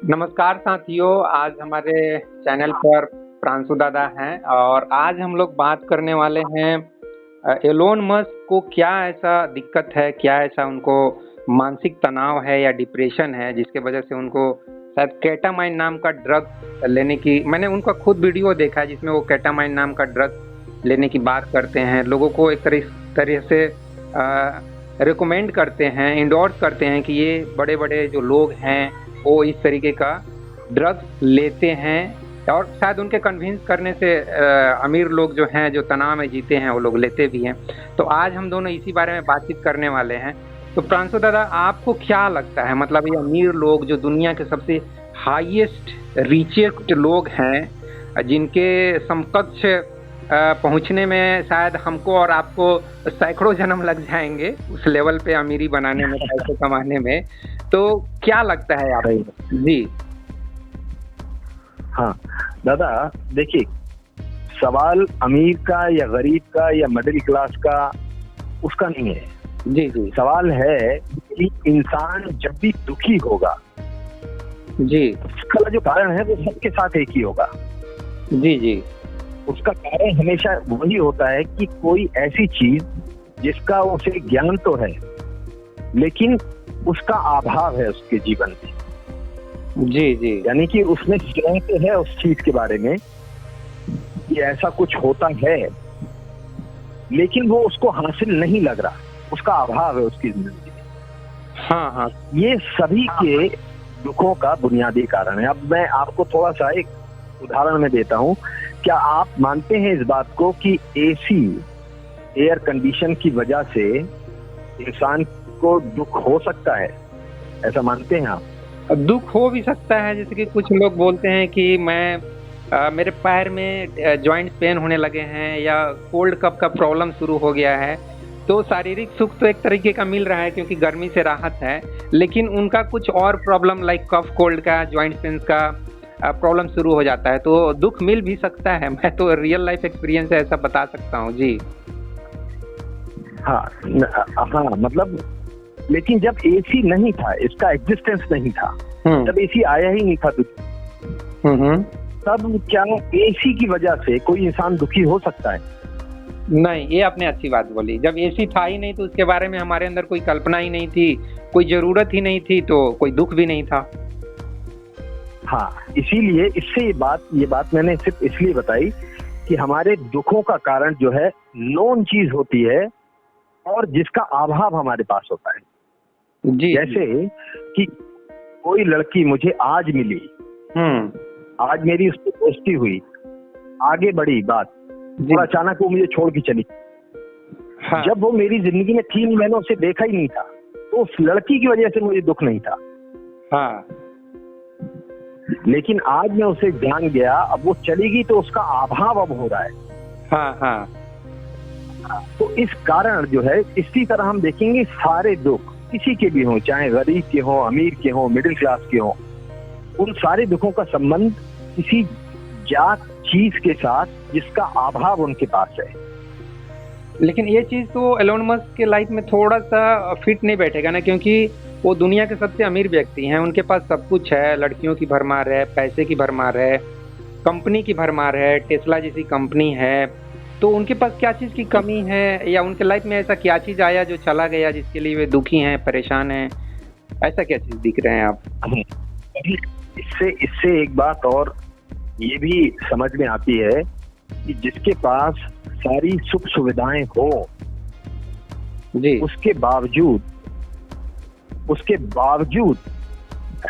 नमस्कार साथियों, आज हमारे चैनल पर प्रांशु दादा हैं और आज हम लोग बात करने वाले हैं एलोन मस्क को क्या ऐसा दिक्कत है, क्या ऐसा उनको मानसिक तनाव है या डिप्रेशन है जिसके वजह से उनको शायद केटामाइन नाम का ड्रग लेने की, मैंने उनका खुद वीडियो देखा है जिसमें वो केटामाइन नाम का ड्रग लेने की बात करते हैं, लोगों को एक तरह से रिकमेंड करते हैं, इंडोर्स करते हैं कि ये बड़े बड़े जो लोग हैं वो इस तरीके का ड्रग्स लेते हैं और शायद उनके कन्विंस करने से अमीर लोग जो हैं, जो तनाव में जीते हैं, वो लोग लेते भी हैं। तो आज हम दोनों इसी बारे में बातचीत करने वाले हैं। तो प्रांशु दादा, आपको क्या लगता है, मतलब ये अमीर लोग जो दुनिया के सबसे हाईएस्ट रिचेस्ट लोग हैं, जिनके समकक्ष पहुंचने में शायद हमको और आपको सैकड़ों जन्म लग जाएंगे उस लेवल पे अमीरी बनाने में, पैसे कमाने में, तो क्या लगता है आपको? जी हाँ दादा, देखिए, सवाल अमीर का या गरीब का या मिडिल क्लास का उसका नहीं है। जी जी सवाल है कि इंसान जब भी दुखी होगा जी, उसका जो कारण है वो सबके साथ एक ही होगा। जी जी उसका कारण हमेशा वही होता है कि कोई ऐसी चीज जिसका उसे ज्ञान तो है लेकिन उसका अभाव है उसके जीवन में। जी जी, यानी कि उसने सुना तो है उस चीज के बारे में कि ऐसा कुछ होता है, लेकिन वो उसको हासिल नहीं लग रहा, उसका अभाव है उसकी जिंदगी में। हाँ हाँ, ये सभी के दुखों का बुनियादी कारण है। अब मैं आपको थोड़ा सा एक उदाहरण में देता हूँ। क्या आप मानते हैं इस बात को कि एसी, एयर कंडीशन की वजह से इंसान को दुख हो सकता है? ऐसा मानते हैं आप? दुख हो भी सकता है, जैसे कि कुछ लोग बोलते हैं कि मेरे पैर में जॉइंट पेन होने लगे हैं या कोल्ड कफ का प्रॉब्लम शुरू हो गया है। तो शारीरिक सुख तो एक तरीके का मिल रहा है क्योंकि गर्मी से राहत है, लेकिन उनका कुछ और प्रॉब्लम लाइक कफ कोल्ड का, जॉइंट पेन का प्रॉब्लम शुरू हो जाता है, तो दुख मिल भी सकता है। मैं तो रियल लाइफ एक्सपीरियंस है ऐसा बता सकता हूँ। जी हाँ हाँ, मतलब लेकिन जब एसी नहीं था, इसका एग्जिस्टेंस नहीं था, जब एसी आया ही नहीं था तब क्या एसी की वजह से कोई इंसान दुखी हो सकता है? नहीं, ये आपने अच्छी बात बोली। जब एसी था ही नहीं तो उसके बारे में हमारे अंदर कोई कल्पना ही नहीं थी, कोई जरूरत ही नहीं थी, तो कोई दुख भी नहीं था। हाँ, इसीलिए इससे ये बात मैंने सिर्फ इसलिए बताई कि हमारे दुखों का कारण जो है नॉन चीज होती है और जिसका अभाव हमारे पास होता है। जी, जैसे कि कोई लड़की मुझे आज मिली, आज मेरी उससे दोस्ती हुई, आगे बढ़ी बात, और अचानक वो मुझे छोड़ के चली। हाँ, जब वो मेरी जिंदगी में थी, मैंने उसे देखा ही नहीं था, तो उस लड़की की वजह से मुझे दुख नहीं था। हाँ, लेकिन आज मैं उसे जान गया, अब वो चली गई तो उसका अभाव अब हो रहा है। हाँ हाँ, तो इस कारण जो है, इसी तरह हम देखेंगे सारे दुख किसी के भी हों, चाहे गरीब के हों, अमीर के हों, मिडिल क्लास के हों, उन सारे दुखों का संबंध किसी जात चीज के साथ जिसका अभाव उनके पास है। लेकिन ये चीज तो एलोन मस्क के लाइफ में थोड़ा सा फिट नहीं बैठेगा ना, क्योंकि वो दुनिया के सबसे अमीर व्यक्ति हैं, उनके पास सब कुछ है, लड़कियों की भरमार है, पैसे की भरमार है, कंपनी की भरमार है, टेस्ला जैसी कंपनी है, तो उनके पास क्या चीज की कमी है, या उनके लाइफ में ऐसा क्या चीज आया जो चला गया जिसके लिए वे दुखी हैं, परेशान हैं? ऐसा क्या चीज दिख रहे हैं आप? इससे एक बात और ये भी समझ में आती है कि जिसके पास सारी सुख सुविधाएं हो, जी, उसके बावजूद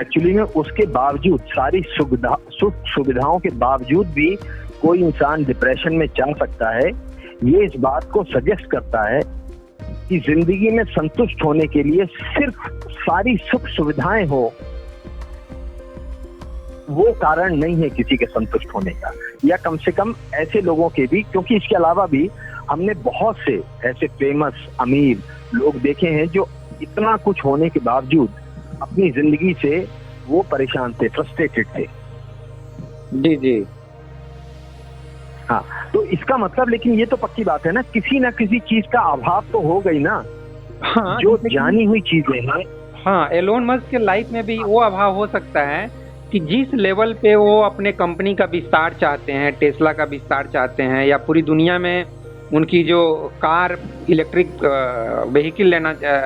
एक्चुअली में उसके बावजूद सारी सुख सुविधाओं के बावजूद भी कोई इंसान डिप्रेशन में जा सकता है। ये इस बात को सजेस्ट करता है कि जिंदगी में संतुष्ट होने के लिए सिर्फ सारी सुख सुविधाएं हो वो कारण नहीं है किसी के संतुष्ट होने का, या कम से कम ऐसे लोगों के भी, क्योंकि इसके अलावा भी हमने बहुत से ऐसे फेमस अमीर लोग देखे हैं जो इतना कुछ होने के बावजूद अपनी जिंदगी से वो परेशान थे, फ्रस्ट्रेटेड थे। जी जी, हाँ, तो इसका मतलब, लेकिन ये तो पक्की बात है ना किसी चीज का अभाव तो हो गई ना। हाँ, जो जानी हुई चीजें हैं। हाँ, एलोन मस्क के लाइफ में भी वो अभाव हो सकता है कि जिस लेवल पे वो अपने कंपनी का विस्तार चाहते हैं, टेस्ला का विस्तार चाहते हैं, या पूरी दुनिया में उनकी जो कार इलेक्ट्रिक व्हीकल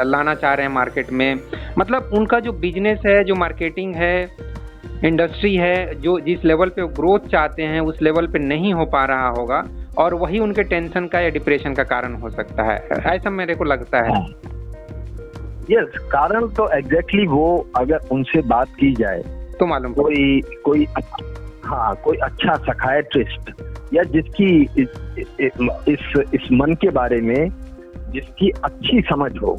लाना चाह रहे हैं मार्केट में, मतलब उनका जो बिजनेस है, जो मार्केटिंग है, इंडस्ट्री है, जो जिस लेवल पे वो ग्रोथ चाहते हैं उस लेवल पे नहीं हो पा रहा होगा, और वही उनके टेंशन का या डिप्रेशन का कारण हो सकता है, ऐसा मेरे को लगता है। यस, कारण तो एग्जैक्टली वो, अगर उनसे बात की जाए तो मालूम कोई अच्छा साइकियाट्रिस्ट, या जिसकी इस मन के बारे में जिसकी अच्छी समझ हो,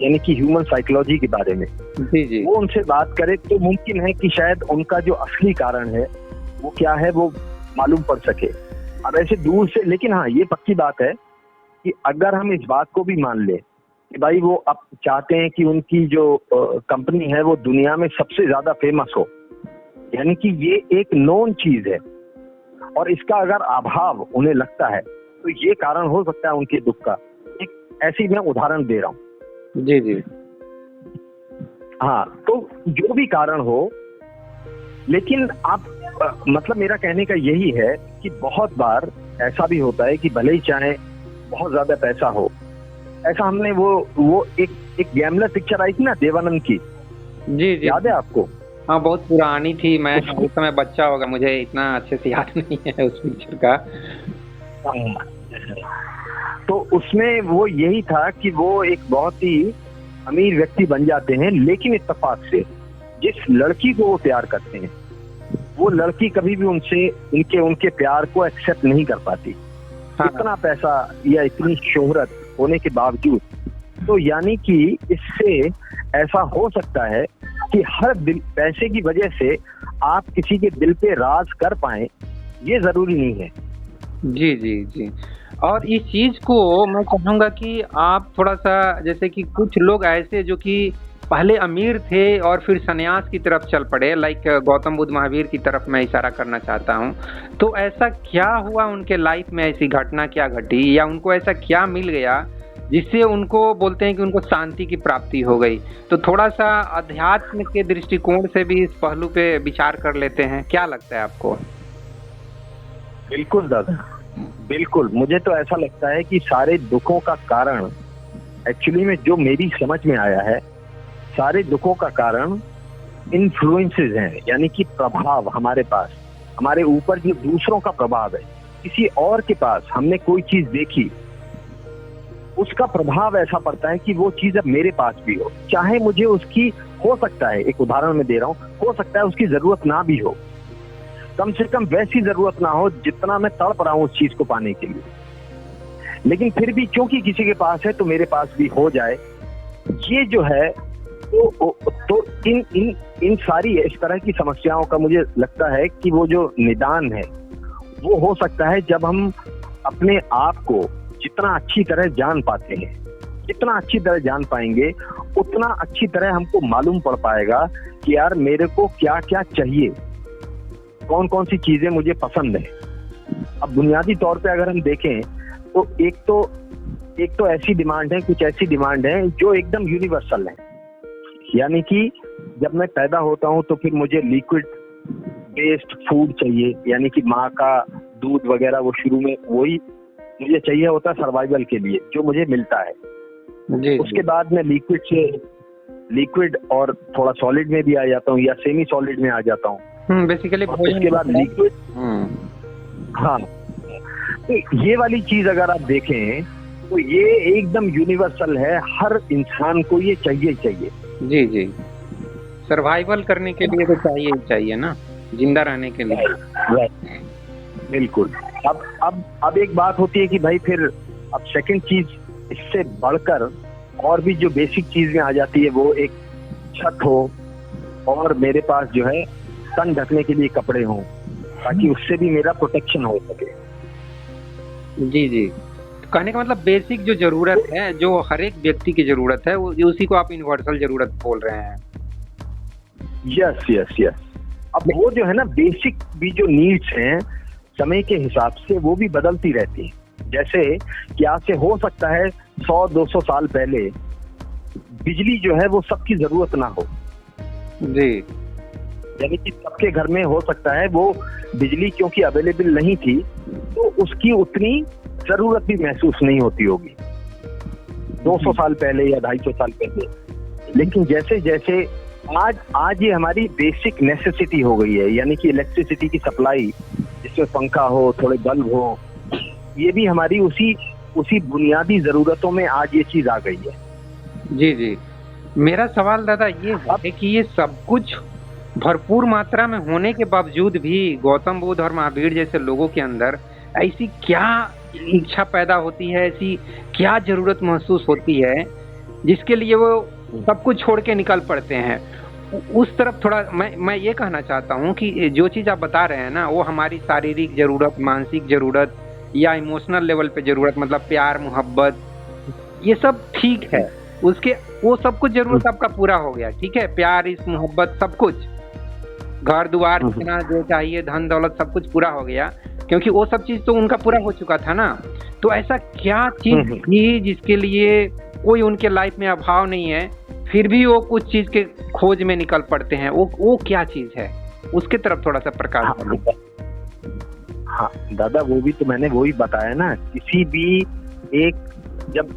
यानी कि ह्यूमन साइकोलॉजी के बारे में, जी, वो उनसे बात करे तो मुमकिन है कि शायद उनका जो असली कारण है वो क्या है वो मालूम पड़ सके। अब ऐसे दूर से, लेकिन हाँ, ये पक्की बात है कि अगर हम इस बात को भी मान लें कि भाई वो अब चाहते हैं कि उनकी जो कंपनी है वो दुनिया में सबसे ज्यादा फेमस हो, यानी कि ये एक नोन चीज है, और इसका अगर अभाव उन्हें लगता है तो ये कारण हो सकता है उनके दुख का। एक ऐसी मैं उदाहरण दे रहा हूँ। जी। हाँ, तो जो भी कारण हो, लेकिन आप मतलब मेरा कहने का यही है कि बहुत बार ऐसा भी होता है कि भले ही चाहे बहुत ज्यादा पैसा हो, ऐसा हमने वो एक गैमलर पिक्चर आई थी ना देवानंद की, जी, याद है आपको? हाँ, बहुत पुरानी थी, मैं उस समय बच्चा होगा, मुझे इतना अच्छे से याद नहीं है उस पिक्चर का। तो उसमें वो यही था कि वो एक बहुत ही अमीर व्यक्ति बन जाते हैं, लेकिन इत्तेफाक से जिस लड़की को वो प्यार करते हैं वो लड़की कभी भी उनके प्यार को एक्सेप्ट नहीं कर पाती। हाँ। इतना पैसा या इतनी शोहरत होने के बावजूद, तो यानी कि इससे ऐसा हो सकता है कि हर पैसे की वजह से आप किसी के दिल पे राज कर पाए, ये जरूरी नहीं है। जी। और इस चीज को मैं कहूँगा कि आप थोड़ा सा, जैसे कि कुछ लोग ऐसे जो कि पहले अमीर थे और फिर सन्यास की तरफ चल पड़े, लाइक गौतम बुद्ध महावीर की तरफ मैं इशारा करना चाहता हूँ। तो ऐसा क्या हुआ उनके लाइफ में, ऐसी घटना क्या घटी, या उनको ऐसा क्या मिल गया जिससे उनको बोलते हैं कि उनको शांति की प्राप्ति हो गई? तो थोड़ा सा अध्यात्म के दृष्टिकोण से भी इस पहलू पे विचार कर लेते हैं, क्या लगता है आपको? बिल्कुल दादा, बिल्कुल। मुझे तो ऐसा लगता है कि सारे दुखों का कारण, एक्चुअली में जो मेरी समझ में आया है, सारे दुखों का कारण इन्फ्लुएंसेस हैं, यानी कि प्रभाव हमारे पास, हमारे ऊपर जो दूसरों का प्रभाव है, किसी और के पास हमने कोई चीज देखी, उसका प्रभाव ऐसा पड़ता है कि वो चीज अब मेरे पास भी हो, चाहे मुझे उसकी, हो सकता है, एक उदाहरण मैं दे रहा हूँ, हो सकता है उसकी जरूरत ना भी हो, कम से कम वैसी जरूरत ना हो जितना मैं तड़प रहा हूँ उस चीज को पाने के लिए, लेकिन फिर भी क्योंकि किसी के पास है तो मेरे पास भी हो जाए। ये जो है तो इन सारी इस तरह की समस्याओं का मुझे लगता है कि वो जो निदान है वो हो सकता है जब हम अपने आप को जितना अच्छी तरह जान पाते हैं, जितना अच्छी तरह जान पाएंगे उतना अच्छी तरह हमको मालूम पड़ पाएगा कि यार मेरे को क्या क्या चाहिए, कौन कौन सी चीजें मुझे पसंद है। अब बुनियादी तौर पे अगर हम देखें तो एक तो ऐसी डिमांड है, कुछ ऐसी डिमांड है जो एकदम यूनिवर्सल है, यानी कि जब मैं पैदा होता हूं तो फिर मुझे लिक्विड बेस्ड फूड चाहिए, यानी कि माँ का दूध वगैरह वो शुरू में वही मुझे चाहिए होता है सर्वाइवल के लिए, जो मुझे मिलता है। जी। उसके बाद मैं लिक्विड से लिक्विड और थोड़ा सॉलिड में भी आ जाता हूँ या सेमी सॉलिड में आ जाता हूँ। बेसिकली उसके बाद लिक्विड। हाँ, तो ये वाली चीज अगर आप देखें तो ये एकदम यूनिवर्सल है, हर इंसान को ये चाहिए चाहिए। जी, सर्वाइवल करने के लिए तो चाहिए ही चाहिए ना, जिंदा रहने के लिए। बिल्कुल। अब एक बात होती है कि भाई फिर अब सेकंड चीज इससे बढ़कर और भी जो बेसिक चीज में आ जाती है, वो एक छत हो और मेरे पास जो है तन ढकने के लिए कपड़े हों, ताकि उससे भी मेरा प्रोटेक्शन हो सके। जी, कहने का मतलब बेसिक जो जरूरत है, जो हर एक व्यक्ति की जरूरत है, वो उसी को आप यूनिवर्सल जरूरत बोल रहे हैं। यस। अब वो जो है ना बेसिक भी जो नीड्स हैं, समय के हिसाब से वो भी बदलती रहती हैं। जैसे कि आज से हो सकता है 100-200 साल पहले बिजली जो है वो सबकी जरूरत ना हो। जी। यानी कि सबके घर में हो सकता है वो बिजली क्योंकि अवेलेबल नहीं थी तो उसकी उतनी जरूरत भी महसूस नहीं होती होगी 200 साल पहले या 250 साल पहले। लेकिन जैसे जैसे आज ये हमारी बेसिक नेसेसिटी हो गई है, यानी कि इलेक्ट्रिसिटी की सप्लाई, जिसमें पंखा हो, थोड़े बल्ब हो, ये भी हमारी उसी बुनियादी जरूरतों में आज ये चीज आ गई है। जी जी, मेरा सवाल दादा ये है कि ये सब कुछ भरपूर मात्रा में होने के बावजूद भी गौतम बुद्ध और महावीर जैसे लोगों के अंदर ऐसी क्या इच्छा पैदा होती है, ऐसी क्या जरूरत महसूस होती है जिसके लिए वो सब कुछ छोड़ के निकल पड़ते हैं? उस तरफ थोड़ा मैं ये कहना चाहता हूँ कि जो चीज आप बता रहे हैं ना, वो हमारी शारीरिक जरूरत, मानसिक जरूरत या इमोशनल लेवल पे जरूरत, मतलब प्यार मोहब्बत, ये सब ठीक है, उसके वो सब कुछ जरूरत आपका पूरा हो गया, ठीक है, प्यार, इस मोहब्बत, सब कुछ, घर द्वार जितना जो चाहिए, धन दौलत, सब कुछ पूरा हो गया, क्योंकि वो सब चीज तो उनका पूरा हो चुका था ना। तो ऐसा क्या चीज थी जिसके लिए कोई उनके लाइफ में अभाव नहीं है, फिर भी वो कुछ चीज के खोज में निकल पड़ते हैं? वो क्या चीज है, उसके तरफ थोड़ा सा प्रकाश डालिए। हाँ दादा, वो भी तो मैंने वही बताया ना, किसी भी एक जब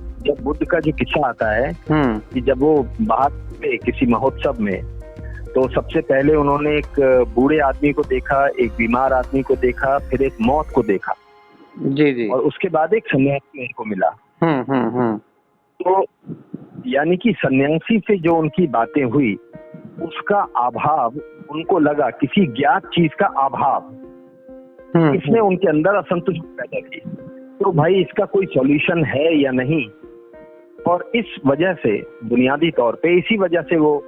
बुद्ध का जो किस्सा आता है कि जब वो बाहर पे किसी महोत्सव में, तो सबसे पहले उन्होंने एक बूढ़े आदमी को देखा, एक बीमार आदमी को देखा, फिर एक मौत को देखा। जी जी। और उसके बाद एक सन्यासी उनको मिला। तो यानी कि सन्यासी से जो उनकी बातें हुई, उसका अभाव उनको लगा, किसी ज्ञात चीज का अभाव, इसने उनके अंदर असंतुष्टि पैदा की। तो भाई इसका कोई सॉल्यूशन है या नहीं, और इस वजह से बुनियादी तौर पे इसी वजह से वो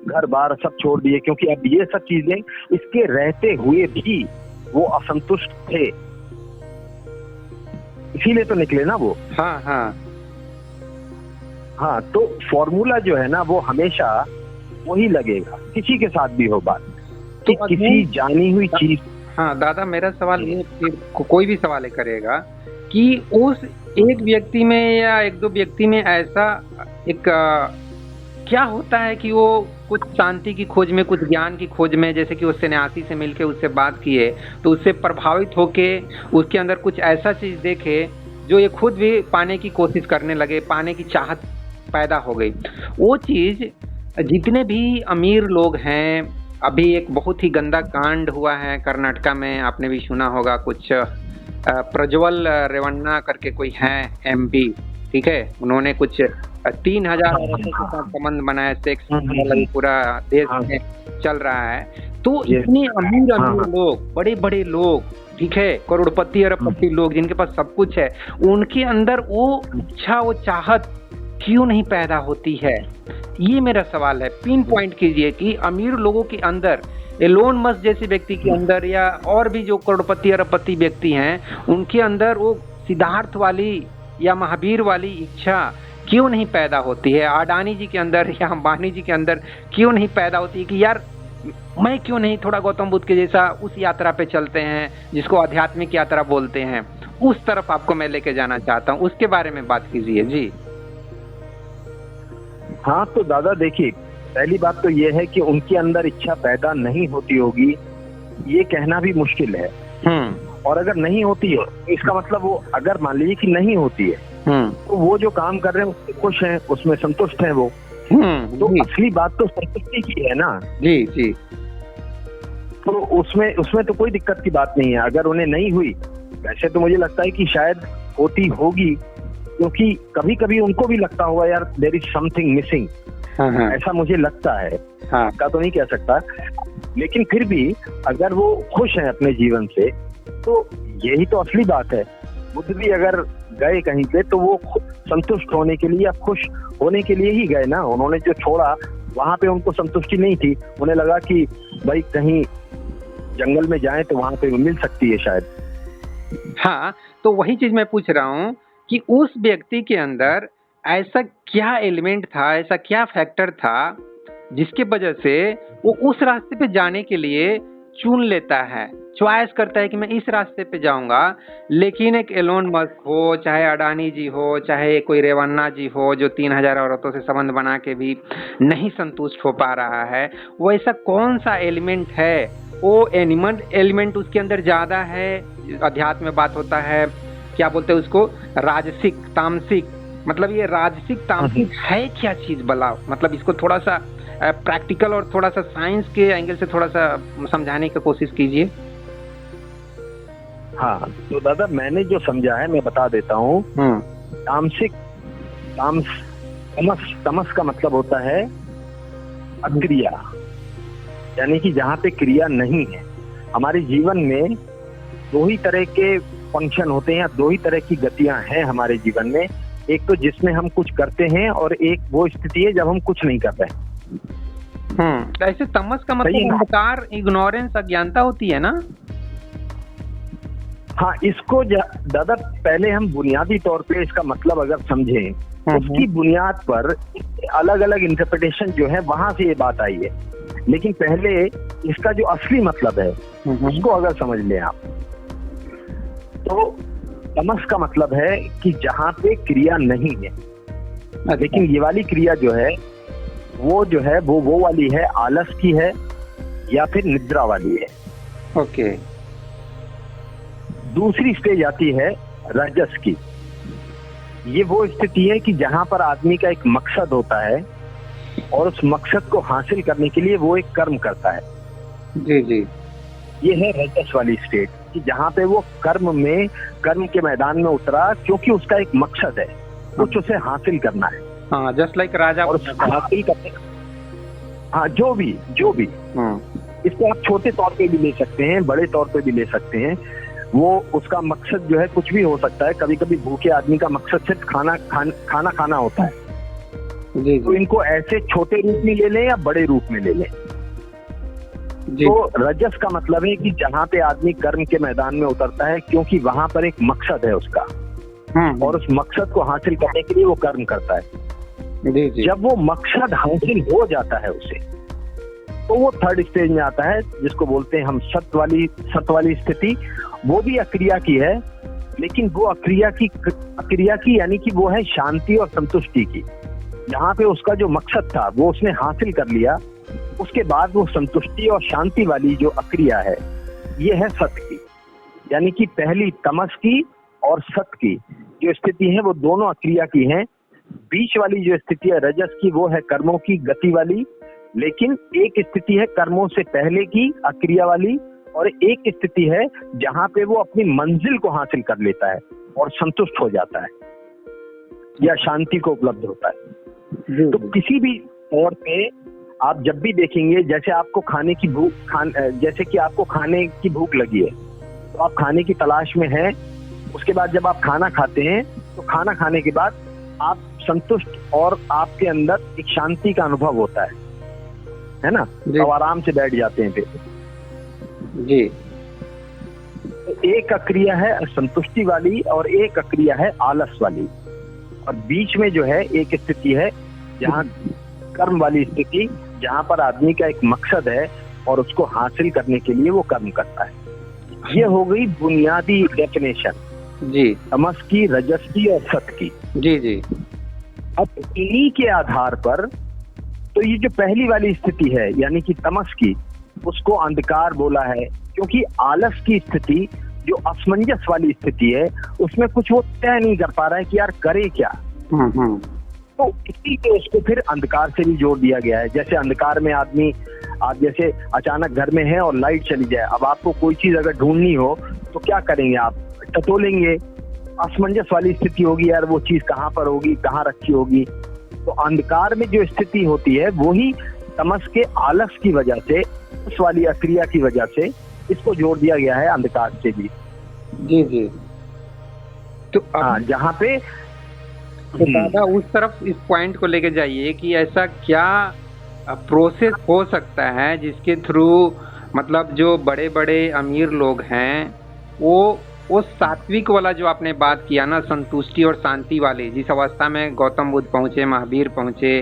घर बार सब छोड़ दिए, क्योंकि अब ये सब चीजें इसके रहते हुए भी वो असंतुष्ट थे, इसीलिए तो निकले ना वो। हाँ, तो फॉर्मूला जो है ना वो हमेशा वही लगेगा, किसी के साथ भी हो बात, तो किसी जानी हुई चीज। हाँ दादा, मेरा सवाल ये, कोई भी सवाल करेगा कि उस एक व्यक्ति में या एक दो व्यक्ति में ऐसा एक क्या होता है कि वो कुछ शांति की खोज में, कुछ ज्ञान की खोज में, जैसे कि उस सन्यासी से मिलके उससे बात किए तो उससे प्रभावित होके उसके अंदर कुछ ऐसा चीज देखे जो ये खुद भी पाने की कोशिश करने लगे, पाने की चाहत पैदा हो गई। वो चीज जितने भी अमीर लोग हैं, अभी एक बहुत ही गंदा कांड हुआ है कर्नाटका में, आपने भी सुना होगा, कुछ प्रज्वल रेवन्ना करके कोई है MP, ठीक है, उन्होंने कुछ 3000 औरतों के साथ संबंध बनाया, सेक्स पूरा देश में चल रहा है। तो इतने अमीर लोग, बड़े बड़े लोग, ठीक है, करोड़पति अरबपति लोग जिनके पास सब कुछ है, उनके अंदर वो इच्छा, वो चाहत क्यों नहीं पैदा होती है? ये मेरा सवाल है। पिन पॉइंट कीजिए कि अमीर लोगों के अंदर, एलोन मस्क जैसे व्यक्ति के अंदर, या और भी जो करोड़पति अरबपति व्यक्ति हैं, उनके अंदर वो सिद्धार्थ वाली या महावीर वाली इच्छा क्यों नहीं पैदा होती है? अडानी जी के अंदर या अंबानी जी के अंदर क्यों नहीं पैदा होती है कि यार मैं क्यों नहीं थोड़ा गौतम बुद्ध के जैसा उस यात्रा पे चलते हैं जिसको आध्यात्मिक यात्रा बोलते हैं, उस तरफ आपको मैं लेके जाना चाहता हूँ, उसके बारे में बात कीजिए जी। हाँ तो दादा देखिए, पहली बात तो ये है कि उनके अंदर इच्छा पैदा नहीं होती होगी, ये कहना भी मुश्किल है। और अगर नहीं होती है तो इसका मतलब वो, अगर मान लीजिए कि नहीं होती है, तो वो जो काम कर रहे हैं उससे खुश हैं, उसमें संतुष्ट हैं वो। तो असली बात तो संतुष्टि की है ना। जी जी। तो उसमें तो कोई दिक्कत की बात नहीं है अगर उन्हें नहीं हुई। वैसे तो मुझे लगता है कि शायद होती होगी, क्योंकि कभी कभी उनको भी लगता होगा यार देयर इज समथिंग मिसिंग, ऐसा मुझे लगता है। का तो नहीं कह सकता, लेकिन फिर भी अगर वो खुश हैं अपने जीवन से तो यही तो असली बात है। बुद्ध भी अगर गए कहीं पे तो वो संतुष्ट होने के लिए या खुश होने के लिए ही गए ना। उन्होंने जो छोड़ा वहां पे उनको संतुष्टि नहीं थी, उन्हें लगा कि भाई कहीं जंगल में जाएं तो वहां पे मिल सकती है शायद। हाँ, तो वही चीज मैं पूछ रहा हूँ कि उस व्यक्ति के अंदर ऐसा क्या एलिमेंट था, ऐसा क्या फैक्टर था जिसके वजह से वो उस रास्ते पे जाने के लिए चुन लेता है, चॉइस करता है कि मैं इस रास्ते पे जाऊंगा। लेकिन एक एलोन मस्क हो, चाहे अडानी जी हो, चाहे कोई रेवन्ना जी हो, जो 3000 औरतों से संबंध बना के भी नहीं संतुष्ट हो पा रहा है, वो ऐसा कौन सा एलिमेंट है, वो एनिमल एलिमेंट उसके अंदर ज्यादा है। अध्यात्म में बात होता है, क्या बोलते हैं उसको, राजसिक तामसिक, मतलब ये राजसिक तामसिक है क्या चीज भला? मतलब इसको थोड़ा सा प्रैक्टिकल और थोड़ा सा साइंस के एंगल से थोड़ा सा समझाने की कोशिश कीजिए। हाँ, तो दादा मैंने जो समझा है मैं बता देता हूँ। तामसिक, तमस का मतलब होता है अक्रिया, यानी कि जहाँ पे क्रिया नहीं है। हमारे जीवन में दो ही तरह के फंक्शन होते हैं या दो ही तरह की गतियां हैं हमारे जीवन में। एक तो जिसमें हम कुछ करते हैं और एक वो स्थिति है जब हम कुछ नहीं कर रहे। ऐसे तमस का मतलब अंधकार, इग्नोरेंस, अज्ञानता होती है ना? हाँ, इसको दादा पहले हम बुनियादी तौर पे इसका मतलब अगर समझें, उसकी बुनियाद पर अलग अलग इंटरप्रिटेशन जो है वहां से ये बात आई है। लेकिन पहले इसका जो असली मतलब है उसको अगर समझ लें आप, तो तमस का मतलब है कि जहाँ पे क्रिया नहीं है। लेकिन ये वाली क्रिया जो है वो वाली है, आलस की है या फिर निद्रा वाली है। ओके। दूसरी स्टेज आती है रजस की। ये वो स्थिति है कि जहां पर आदमी का एक मकसद होता है और उस मकसद को हासिल करने के लिए वो एक कर्म करता है। जी जी। ये है रजस वाली स्टेट, कि जहाँ पे वो कर्म के मैदान में उतरा क्योंकि उसका एक मकसद है, कुछ उसे हासिल करना है। हाँ, जस्ट लाइक राजा। और हासिल करने, हाँ, जो भी इसको आप छोटे तौर पे भी ले सकते हैं, बड़े तौर पे भी ले सकते हैं। वो उसका मकसद जो है कुछ भी हो सकता है। कभी कभी भूखे आदमी का मकसद सिर्फ खाना खाना होता है। जी। तो इनको ऐसे छोटे रूप में ले लें या बड़े रूप में ले लें। तो रजस का मतलब है कि जहाँ पे आदमी कर्म के मैदान में उतरता है क्योंकि वहां पर एक मकसद है उसका, और उस मकसद को हासिल करने के लिए वो कर्म करता है। जी। जब वो मकसद हासिल हो जाता है उसे, तो वो थर्ड स्टेज में आता है जिसको बोलते हैं हम सत वाली स्थिति। वो भी अक्रिया की है, लेकिन वो अक्रिया की यानी कि वो है शांति और संतुष्टि की। जहाँ पे उसका जो मकसद था वो उसने हासिल कर लिया, उसके बाद वो संतुष्टि और शांति वाली जो अक्रिया है, ये है सत की। यानी कि पहली तमस की और सत की जो स्थिति है वो दोनों अक्रिया की हैं। बीच वाली जो स्थिति है रजस की, वो है कर्मों की गति वाली। लेकिन एक स्थिति है कर्मों से पहले की अक्रिया वाली, और एक स्थिति है जहाँ पे वो अपनी मंजिल को हासिल कर लेता है और संतुष्ट हो जाता है या शांति को उपलब्ध होता है। तो किसी भी तौर पे आप जब भी देखेंगे, जैसे आपको जैसे कि आपको खाने की भूख लगी है, तो आप खाने की तलाश में हैं। उसके बाद जब आप खाना खाते हैं, तो खाना खाने के बाद आप संतुष्ट और आपके अंदर एक शांति का अनुभव होता है ना? तो आराम से बैठ जाते हैं फिर। जी। तो एक अक्रिया है संतुष्टि वाली और एक अक्रिया है आलस वाली, और बीच में जो है एक स्थिति है जहाँ कर्म वाली स्थिति, जहाँ पर आदमी का एक मकसद है और उसको हासिल करने के लिए वो कर्म करता है। ये हो गई बुनियादी डेफिनेशन जी, तमस की, रजस की और सत की। जी। अब इन्हीं के आधार पर तो ये जो पहली वाली स्थिति है यानी कि तमस की, उसको अंधकार बोला है, क्योंकि आलस की स्थिति जो असमंजस वाली स्थिति है उसमें कुछ वो तय नहीं कर पा रहा है कि यार करे क्या। तो इसी के उसको फिर अंधकार से भी जोड़ दिया गया है। जैसे अंधकार में आप जैसे अचानक घर में है और लाइट चली जाए, अब आपको कोई चीज अगर ढूंढनी हो तो क्या करेंगे? आप टटोलेंगे। असमंजस वाली स्थिति होगी, यार वो चीज कहाँ पर होगी, कहाँ रखी होगी। तो अंधकार में जो स्थिति होती है वही तमस के आलस की वजह से, उस वाली अक्रिया की वजह से इसको जोड़ दिया गया है अंधकार से भी। जी। तो हाँ, जहाँ पे तो दादा उस तरफ इस पॉइंट को लेके जाइए कि ऐसा क्या प्रोसेस हो सकता है जिसके थ्रू मतलब जो बड़े बड़े अमीर लोग हैं वो सात्विक वाला जो आपने बात किया ना, संतुष्टि और शांति वाले, जिस अवस्था में गौतम बुद्ध पहुंचे, महावीर पहुंचे,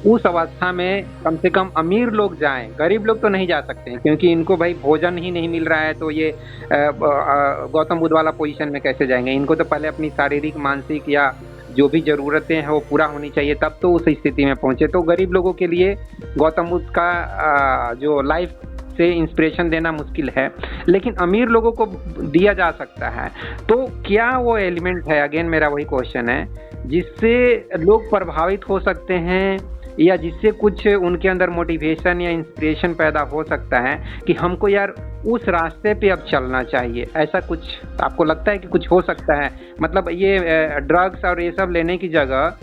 उस अवस्था में कम से कम अमीर लोग जाएं, गरीब लोग तो नहीं जा सकते हैं, क्योंकि इनको भाई भोजन ही नहीं मिल रहा है, तो ये गौतम बुद्ध वाला पोजीशन में कैसे जाएंगे। इनको तो पहले अपनी शारीरिक, मानसिक या जो भी जरूरतें हैं वो पूरा होनी चाहिए, तब तो उस स्थिति में पहुंचे। तो गरीब लोगों के लिए गौतम बुद्ध का जो लाइफ से इंस्पिरेशन देना मुश्किल है, लेकिन अमीर लोगों को दिया जा सकता है। तो क्या वो एलिमेंट है, अगेन मेरा वही क्वेश्चन है, जिससे लोग प्रभावित हो सकते हैं, या जिससे कुछ उनके अंदर मोटिवेशन या इंस्पिरेशन पैदा हो सकता है कि हमको यार उस रास्ते पे अब चलना चाहिए। ऐसा कुछ आपको लगता है कि कुछ हो सकता है? मतलब ये ड्रग्स और ये सब लेने की जगह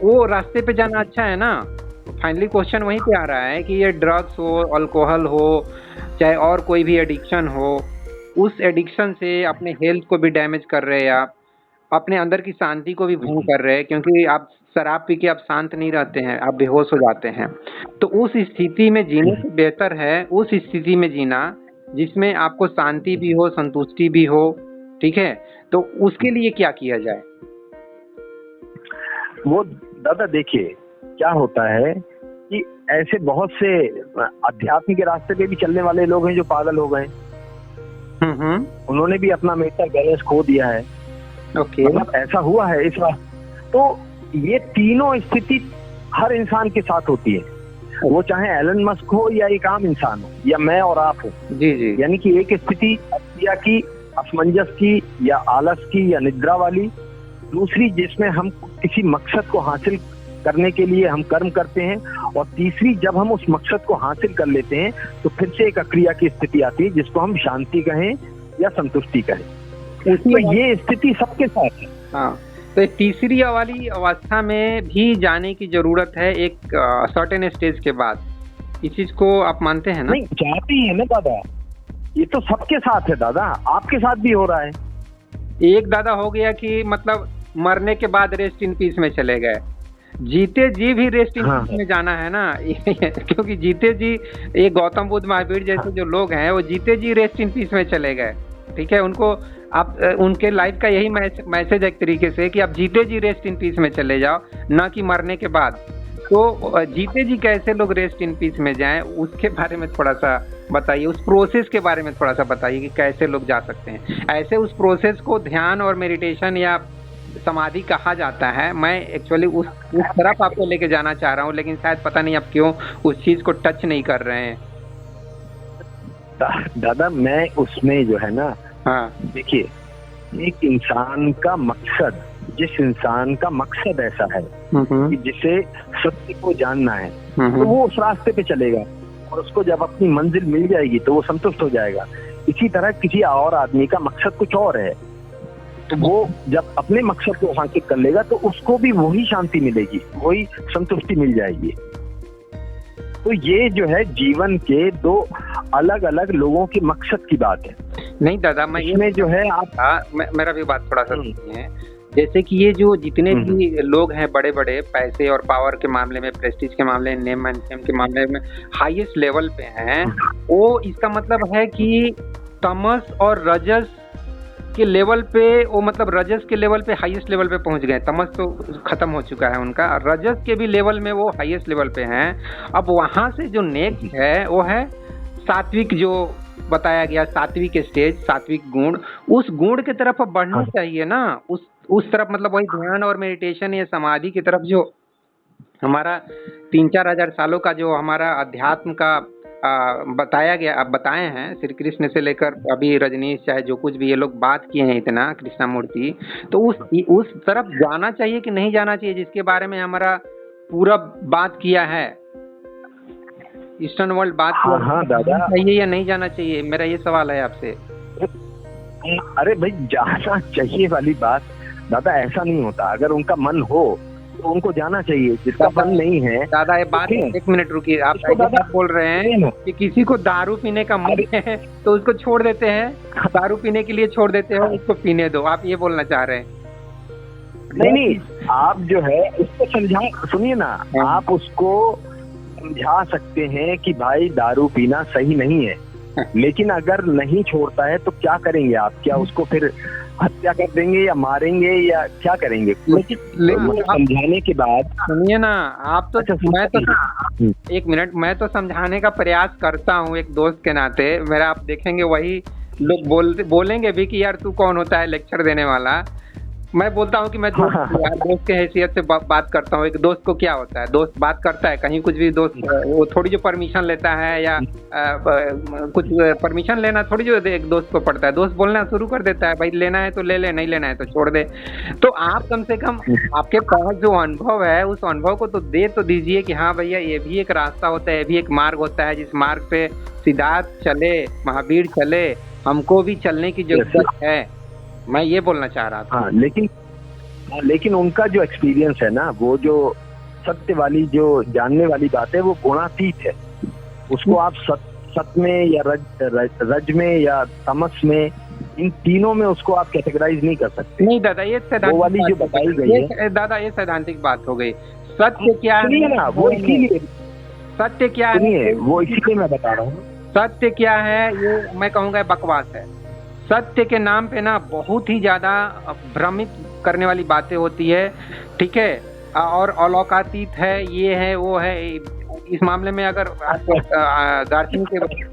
वो रास्ते पे जाना अच्छा है ना। फाइनली क्वेश्चन वहीं पे आ रहा है कि ये ड्रग्स हो, अल्कोहल हो, चाहे और कोई भी एडिक्शन हो, उस एडिक्शन से अपने हेल्थ को भी डैमेज कर रहे हैं आप, अपने अंदर की शांति को भी भंग कर रहे हैं, क्योंकि आप शराब पी के आप शांत नहीं रहते हैं, आप बेहोश हो जाते हैं। तो उस स्थिति में जीने से बेहतर है उस स्थिति में जीना जिसमें आपको शांति भी हो, संतुष्टि भी हो। ठीक है, तो उसके लिए क्या किया जाए? वो दादा देखिए क्या होता है कि ऐसे बहुत से अध्यात्म के रास्ते पे भी चलने वाले लोग हैं जो पागल हो गए। उन्होंने भी अपना मेंटल बैलेंस खो दिया है। मतलब ऐसा हुआ है इस बार। तो ये तीनों स्थिति हर इंसान के साथ होती है, वो चाहे एलन मस्क हो या एक आम इंसान हो या मैं और आप हो। जी जी। यानी कि एक स्थिति अक्रिया की, असमंजस की या आलस की या निद्रा वाली, दूसरी जिसमें हम किसी मकसद को हासिल करने के लिए हम कर्म करते हैं, और तीसरी जब हम उस मकसद को हासिल कर लेते हैं तो फिर से एक अक्रिया की स्थिति आती है जिसको हम शांति कहें या संतुष्टि कहें। तो ये स्थिति सबके साथ है। हाँ, तो तीसरी वाली अवस्था में भी जाने की जरूरत है एक सर्टेन स्टेज के बाद। इस चीज को आप मानते हैं ना? नहीं, जाते ही है ना दादा, ये तो सबके साथ है दादा, आपके साथ भी हो रहा है। एक दादा हो गया कि मतलब मरने के बाद रेस्ट इन पीस में चले गए, जीते जी भी रेस्ट इन पीस में जाना है ना क्योंकि जीते जी, ये गौतम बुद्ध, महावीर जैसे जो लोग हैं वो जीते जी रेस्ट इन पीस में चले गए। ठीक है, उनको आप उनके लाइफ का यही मैसेज एक तरीके से कि आप जीते जी रेस्ट इन पीस में चले जाओ, ना कि मरने के बाद। तो जीते जी कैसे लोग रेस्ट इन पीस में जाएं, उसके बारे में थोड़ा सा बताइए, उस प्रोसेस के बारे में थोड़ा सा बताइए कि कैसे लोग जा सकते हैं। ऐसे उस प्रोसेस को ध्यान और मेडिटेशन या समाधि कहा जाता है। मैं एक्चुअली उस तरफ आपको लेके जाना चाह रहा हूँ, लेकिन शायद पता नहीं आप क्यों उस चीज को टच नहीं कर रहे हैं। दादा मैं उसमें जो है ना, हाँ देखिए, एक इंसान का मकसद, जिस इंसान का मकसद ऐसा है कि जिसे सत्य को जानना है, तो वो उस रास्ते पे चलेगा, और उसको जब अपनी मंजिल मिल जाएगी तो वो संतुष्ट हो जाएगा। इसी तरह किसी और आदमी का मकसद कुछ और है, तो वो जब अपने मकसद को हासिल कर लेगा तो उसको भी वही शांति मिलेगी, वही संतुष्टि मिल जाएगी। तो ये जो है जीवन के दो अलग अलग लोगों के मकसद की बात है। नहीं दादा, मैं इसमें जो है आप मेरा भी बात थोड़ा सा सुनिए। जैसे कि ये जो जितने भी लोग हैं बड़े बड़े पैसे और पावर के मामले में, प्रेस्टीज के मामले में, नेम एंड फेम के मामले में हाईएस्ट लेवल पे हैं, वो इसका मतलब है कि तमस और रजस के लेवल पे, वो मतलब रजस के लेवल पे हाईएस्ट लेवल पे पहुंच गए। तमस तो खत्म हो चुका है उनका, रजस के भी लेवल में वो हाईएस्ट लेवल पे हैं। अब वहां से जो नेक्स्ट है वो है सात्विक, जो बताया गया सात्विक स्टेज, सात्विक गुण। उस गुण की तरफ अब बढ़ना चाहिए ना, उस तरफ, मतलब वही ध्यान और मेडिटेशन या समाधि की तरफ जो हमारा 3-4 हजार सालों का जो हमारा अध्यात्म का बताया गया, अब बताए हैं श्री कृष्ण से लेकर अभी रजनीश, चाहे जो कुछ भी ये लोग बात किए हैं इतना, कृष्णा मूर्ति, तो उस तरफ जाना चाहिए कि नहीं जाना चाहिए, जिसके बारे में हमारा पूरा बात किया है, ईस्टर्न वर्ल्ड बात किया। हाँ दादा, चाहिए या नहीं जाना चाहिए, मेरा ये सवाल है आपसे। अरे भाई, जाना चाहिए वाली बात दादा ऐसा नहीं होता। अगर उनका मन हो तो उनको जाना चाहिए, जिसका मन नहीं है। दादा ये बात, एक मिनट रुकिए, आप ऐसा बोल रहे हैं कि किसी को दारू पीने का मन है तो उसको छोड़ देते हैं, दारू पीने के लिए छोड़ देते हो, उसको पीने दो, आप ये बोलना चाह रहे हैं? नहीं, आप जो है उसको समझा, सुनिए ना, आप उसको समझा सकते हैं कि भाई दारू पीना सही नहीं है, लेकिन अगर नहीं छोड़ता है तो क्या करेंगे आप? क्या उसको फिर हत्या कर देंगे या मारेंगे या क्या करेंगे? लेकिन समझाने के बाद सुनिए ना, आप तो मैं तो हम्म। एक मिनट, मैं तो समझाने का प्रयास करता हूँ एक दोस्त के नाते। मेरा आप देखेंगे वही लोग बोलेंगे भी कि यार तू कौन होता है लेक्चर देने वाला। मैं बोलता हूँ कि मैं दोस्त यार दोस्त के हैसियत से बात करता हूँ। एक दोस्त को क्या होता है, दोस्त बात करता है कहीं कुछ भी, दोस्त वो थोड़ी जो परमिशन लेता है या कुछ परमिशन लेना थोड़ी जो एक दोस्त को पड़ता है। दोस्त बोलना शुरू कर देता है, भाई लेना है तो ले ले, नहीं लेना है तो छोड़ दे। तो आप कम से कम आपके पास जो अनुभव है उस अनुभव को तो दे तो दीजिए कि हाँ भैया ये भी एक रास्ता होता है, ये भी एक मार्ग होता है, जिस मार्ग पे सिद्धार्थ चले, महावीर चले, हमको भी चलने की जरूरत है। मैं ये बोलना चाह रहा था। हाँ, लेकिन उनका जो एक्सपीरियंस है ना, वो जो सत्य वाली जो जानने वाली बात है वो गुणातीत है। उसको आप सत्य में या रज में या तमस में, इन तीनों में उसको आप कैटेगराइज नहीं कर सकते। नहीं दादा, ये वो वाली जो बताई गई है दादा, ये सैद्धांतिक बात हो गई। सत्य क्या है ना, वो इसीलिए सत्य क्या है, वो इसीलिए मैं बता रहा हूँ। सत्य क्या है ये मैं कहूँगा बकवास है। सत्य के नाम पे ना बहुत ही ज्यादा भ्रमित करने वाली बातें होती है, ठीक है, और अलौकातीत है, ये है वो है। इस मामले में अगर दार्शनिक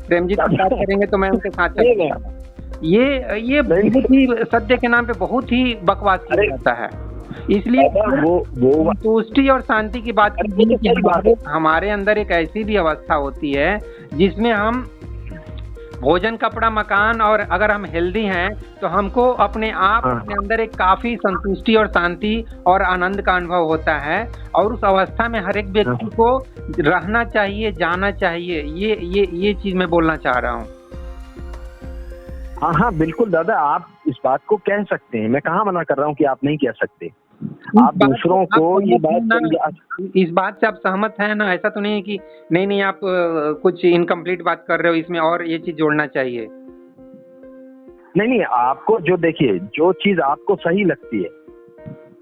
प्रेमजीत की बात करेंगे तो मैं उनके साथ ये बहुत ही सत्य के नाम पे बहुत ही बकवास किया जाता है। इसलिए वो संतुष्टि और शांति की बात करनी कि हमारे अंदर एक ऐसी भी अवस्था होती है जिसमें हम भोजन, कपड़ा, मकान, और अगर हम हेल्दी हैं तो हमको अपने आप अपने अंदर एक काफी संतुष्टि और शांति और आनंद का अनुभव होता है। और उस अवस्था में हर एक व्यक्ति को रहना चाहिए, जाना चाहिए। ये चीज मैं बोलना चाह रहा हूँ। हाँ बिल्कुल दादा, आप इस बात को कह सकते हैं, मैं कहाँ मना कर रहा हूँ कि आप नहीं कह सकते। आप दूसरों को ये बात, इस बात से आप सहमत हैं ना? ऐसा तो नहीं है कि नहीं आप कुछ इनकम्प्लीट बात कर रहे हो, इसमें और ये चीज जोड़ना चाहिए। नहीं, आपको जो देखिए, जो चीज आपको सही लगती है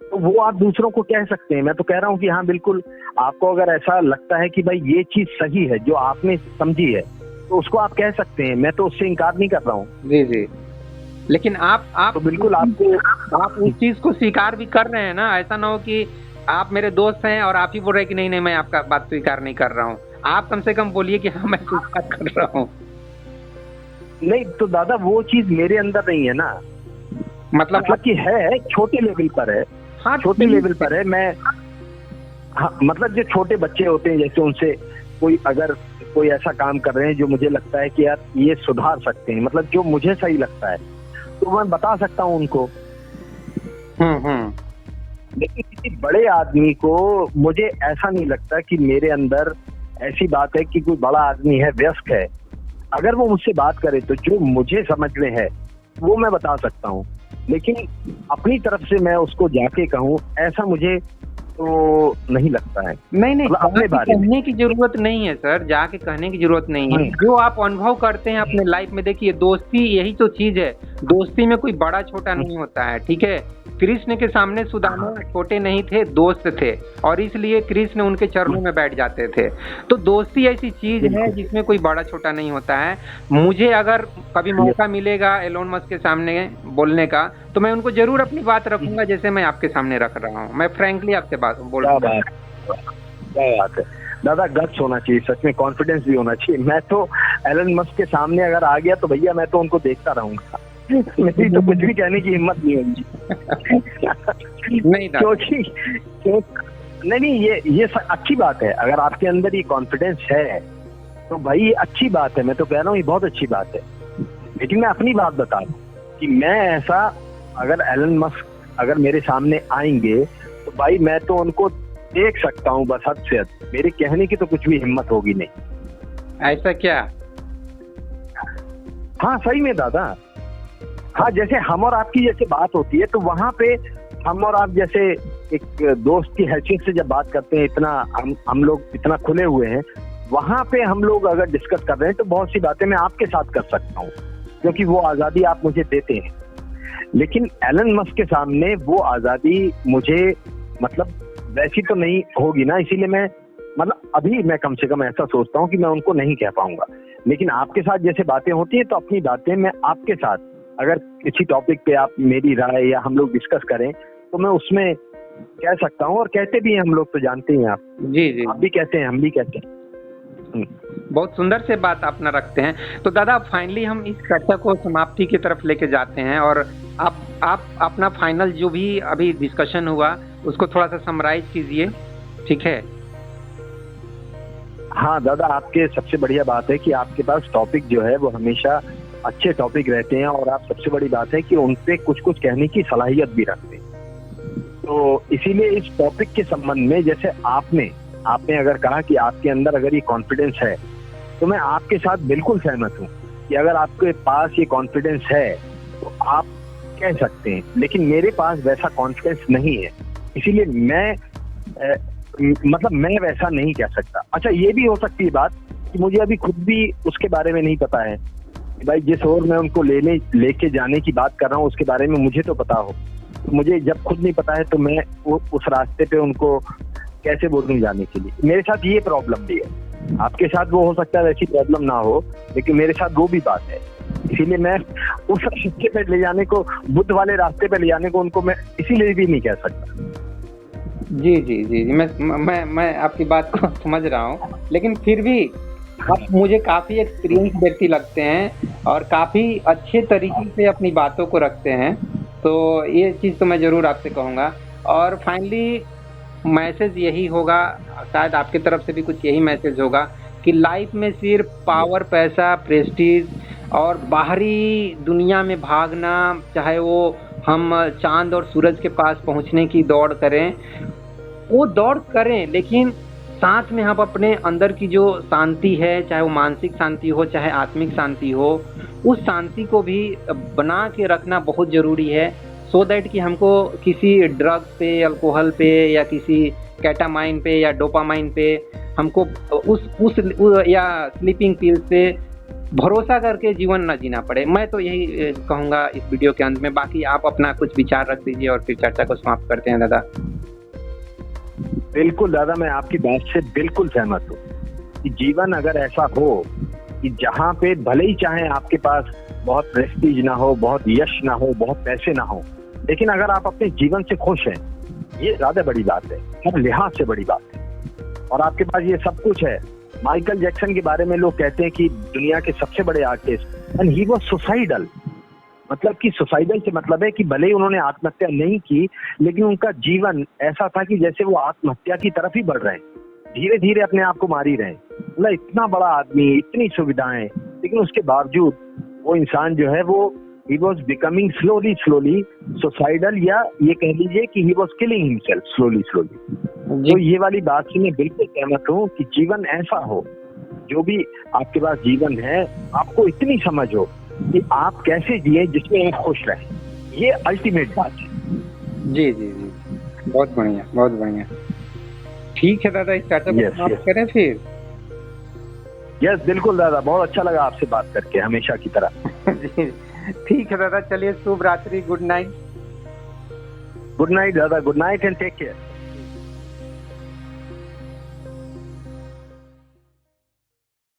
तो वो आप दूसरों को कह सकते हैं। मैं तो कह रहा हूँ कि हाँ बिल्कुल, आपको अगर ऐसा लगता है कि भाई ये चीज सही है जो आपने समझी है तो उसको आप कह सकते हैं। मैं तो उससे इनकार नहीं कर रहा हूँ। जी, लेकिन आप तो बिल्कुल आप उस चीज को स्वीकार भी कर रहे हैं ना। ऐसा ना हो कि आप मेरे दोस्त हैं और आप ही बोल रहे हैं कि नहीं मैं आपका बात स्वीकार नहीं कर रहा हूँ। आप कम से कम बोलिए कि हाँ मैं स्वीकार कर रहा हूँ। नहीं तो दादा, वो चीज मेरे अंदर नहीं है ना। मतलब कि है, छोटे लेवल पर है। हाँ, छोटे लेवल पर है। मैं मतलब जो छोटे बच्चे होते हैं, जैसे उनसे अगर कोई ऐसा काम कर रहे हैं जो मुझे लगता है कि यार ये सुधार सकते हैं, मतलब जो मुझे सही लगता है, तो मैं बता सकता हूँ उनको। लेकिन किसी बड़े आदमी को, मुझे ऐसा नहीं लगता कि मेरे अंदर ऐसी बात है कि कोई बड़ा आदमी है, वयस्क है, अगर वो मुझसे बात करे तो जो मुझे समझ में है वो मैं बता सकता हूँ। लेकिन अपनी तरफ से मैं उसको जाके कहूँ, ऐसा मुझे तो नहीं लगता है। नहीं अपने बारे में कहने की जरूरत नहीं है सर, जाके कहने की जरूरत नहीं है। जो आप अनुभव करते हैं अपने लाइफ में, देखिए दोस्ती यही तो चीज है। दोस्ती में कोई बड़ा छोटा नहीं होता है, ठीक है। कृष्ण के सामने सुदामा छोटे नहीं थे, दोस्त थे, और इसलिए कृष्ण उनके चरणों में बैठ जाते थे। तो दोस्ती ऐसी चीज है जिसमें कोई बड़ा छोटा नहीं होता है। मुझे अगर कभी मौका मिलेगा एलोन मस्क के सामने बोलने का तो मैं उनको जरूर अपनी बात रखूंगा, जैसे मैं आपके सामने रख रहा हूँ। मैं फ्रैंकली आपसे बात बोल रहा हूँ। क्या बात है दादा, गट्स होना चाहिए, सच में कॉन्फिडेंस भी होना चाहिए। मैं तो एलन मस्क के सामने अगर आ गया तो भैया मैं तो उनको देखता रहूंगा। मेरी तो कुछ भी कहने की हिम्मत नहीं होगी। नहीं क्योंकि नहीं, ये अच्छी बात है। अगर आपके अंदर ये कॉन्फिडेंस है तो भाई ये अच्छी बात है। मैं तो कह रहा हूँ ये बहुत अच्छी बात है। लेकिन मैं अपनी बात बता रहा हूँ कि मैं ऐसा, अगर एलन मस्क अगर मेरे सामने आएंगे तो भाई मैं तो उनको देख सकता हूँ बस, हद से हद। मेरे कहने की तो कुछ भी हिम्मत होगी नहीं। ऐसा क्या? हाँ सही में दादा। हाँ, जैसे हम और आपकी जैसे बात होती है तो वहाँ पे हम और आप जैसे एक दोस्त की हैसियत से जब बात करते हैं, इतना हम लोग इतना खुले हुए हैं, वहाँ पे हम लोग अगर डिस्कस कर रहे हैं तो बहुत सी बातें मैं आपके साथ कर सकता हूँ, क्योंकि वो आज़ादी आप मुझे देते हैं। लेकिन एलन मस्क के सामने वो आज़ादी मुझे मतलब वैसी तो नहीं होगी ना। इसीलिए मैं अभी मैं कम से कम ऐसा सोचता हूँ कि मैं उनको नहीं कह पाऊंगा। लेकिन आपके साथ जैसे बातें होती है तो अपनी बातें मैं आपके साथ अगर किसी टॉपिक पे आप मेरी राय या हम लोग डिस्कस करें तो मैं उसमें कह सकता हूँ, और कहते भी हैं हम लोग, तो जानते हैं आप। जी जी, आप भी कहते हैं, हम भी कहते हैं। बहुत सुंदर से बात अपना रखते हैं। तो दादा फाइनली हम इस चर्चा को समाप्ति की तरफ लेके जाते हैं, और आप अपना फाइनल जो भी अभी डिस्कशन हुआ उसको थोड़ा सा समराइज कीजिए, ठीक है? हाँ दादा, आपके सबसे बढ़िया बात है कि आपके पास टॉपिक जो है वो हमेशा अच्छे टॉपिक रहते हैं, और आप सबसे बड़ी बात है कि उन पे कुछ कुछ कहने की सलाहियत भी रखते हैं। तो इसीलिए इस टॉपिक के संबंध में, जैसे आपने अगर कहा कि आपके अंदर अगर ये कॉन्फिडेंस है, तो मैं आपके साथ बिल्कुल सहमत हूँ कि अगर आपके पास ये कॉन्फिडेंस है तो आप कह सकते हैं, लेकिन मेरे पास वैसा कॉन्फिडेंस नहीं है, इसीलिए मैं वैसा नहीं कह सकता। अच्छा, ये भी हो सकती है बात कि मुझे अभी खुद भी उसके बारे में नहीं पता है कि भाई जिस ओर मैं उनको लेके जाने की बात कर रहा हूँ उसके बारे में मुझे तो पता हो। तो मुझे जब खुद नहीं पता है तो मैं उस रास्ते पे उनको कैसे बोलूं जाने के लिए। मेरे साथ ये प्रॉब्लम भी है, आपके साथ वो हो सकता है वैसी प्रॉब्लम ना हो, लेकिन मेरे साथ वो भी बात है। इसीलिए मैं उस रास्ते पे ले जाने को, बुद्ध वाले रास्ते पे ले जाने को उनको मैं इसीलिए भी नहीं कह सकता। जी जी जी जी, मैं आपकी बात को समझ रहा हूँ, लेकिन फिर भी आप मुझे काफी एक्सपीरियंस व्यक्ति लगते हैं और काफी अच्छे तरीके से अपनी बातों को रखते हैं, तो ये चीज़ तो मैं ज़रूर आपसे कहूँगा। और फाइनली मैसेज यही होगा, शायद आपकी तरफ से भी कुछ यही मैसेज होगा कि लाइफ में सिर्फ पावर, पैसा, प्रेस्टीज और बाहरी दुनिया में भागना, चाहे वो हम चांद और सूरज के पास पहुंचने की दौड़ करें, वो दौड़ करें, लेकिन साथ में हम अपने अंदर की जो शांति है, चाहे वो मानसिक शांति हो चाहे आत्मिक शांति हो, उस शांति को भी बना के रखना बहुत ज़रूरी है, सो दैट कि हमको किसी ड्रग पे, अल्कोहल पे या किसी कैटामाइन पे या डोपामाइन पे हमको उस या स्लीपिंग पिल्स पे भरोसा करके जीवन न जीना पड़े। मैं तो यही कहूँगा इस वीडियो के अंत में। बाकी आप अपना कुछ विचार रख दीजिए और फिर चर्चा को समाप्त करते हैं दादा। बिल्कुल दादा, मैं आपकी बात से बिल्कुल सहमत हूँ कि जीवन अगर ऐसा हो कि जहाँ पे भले ही चाहे आपके पास बहुत प्रेस्टीज ना हो, बहुत यश ना हो, बहुत पैसे ना हो, लेकिन अगर आप अपने जीवन से खुश हैं, ये ज्यादा बड़ी बात है, हर लिहाज से बड़ी बात है। और आपके पास ये सब कुछ है। माइकल जैक्सन के बारे में लोग कहते हैं कि दुनिया के सबसे बड़े artist, and he was suicidal. मतलब कि सुसाइडल से मतलब है कि भले ही उन्होंने आत्महत्या नहीं की, लेकिन उनका जीवन ऐसा था कि जैसे वो आत्महत्या की तरफ ही बढ़ रहे हैं, धीरे धीरे अपने आप को मार ही रहे हैं। मतलब इतना बड़ा आदमी, इतनी सुविधाएं, लेकिन उसके बावजूद वो इंसान जो है वो he was becoming slowly suicidal, या ये कह लीजिए कि he was killing himself slowly। तो ये वाली बात से मैं बिल्कुल सहमत हूँ कि जीवन ऐसा हो, जो भी आपके पास जीवन है, आपको इतनी समझ हो कि आप कैसे जिए जिसमें आप खुश रहें, ये अल्टीमेट बात है। जी जी जी, बहुत बढ़िया, बहुत बढ़िया। ठीक है दादा, इस चर्चा को समाप्त करें फिर। यस बिल्कुल दादा, बहुत अच्छा लगा आपसे बात करके, हमेशा की तरह। जी ठीक है दादा, चलिए शुभ रात्रि, गुड नाइट। गुड नाइट दादा, good night and take care.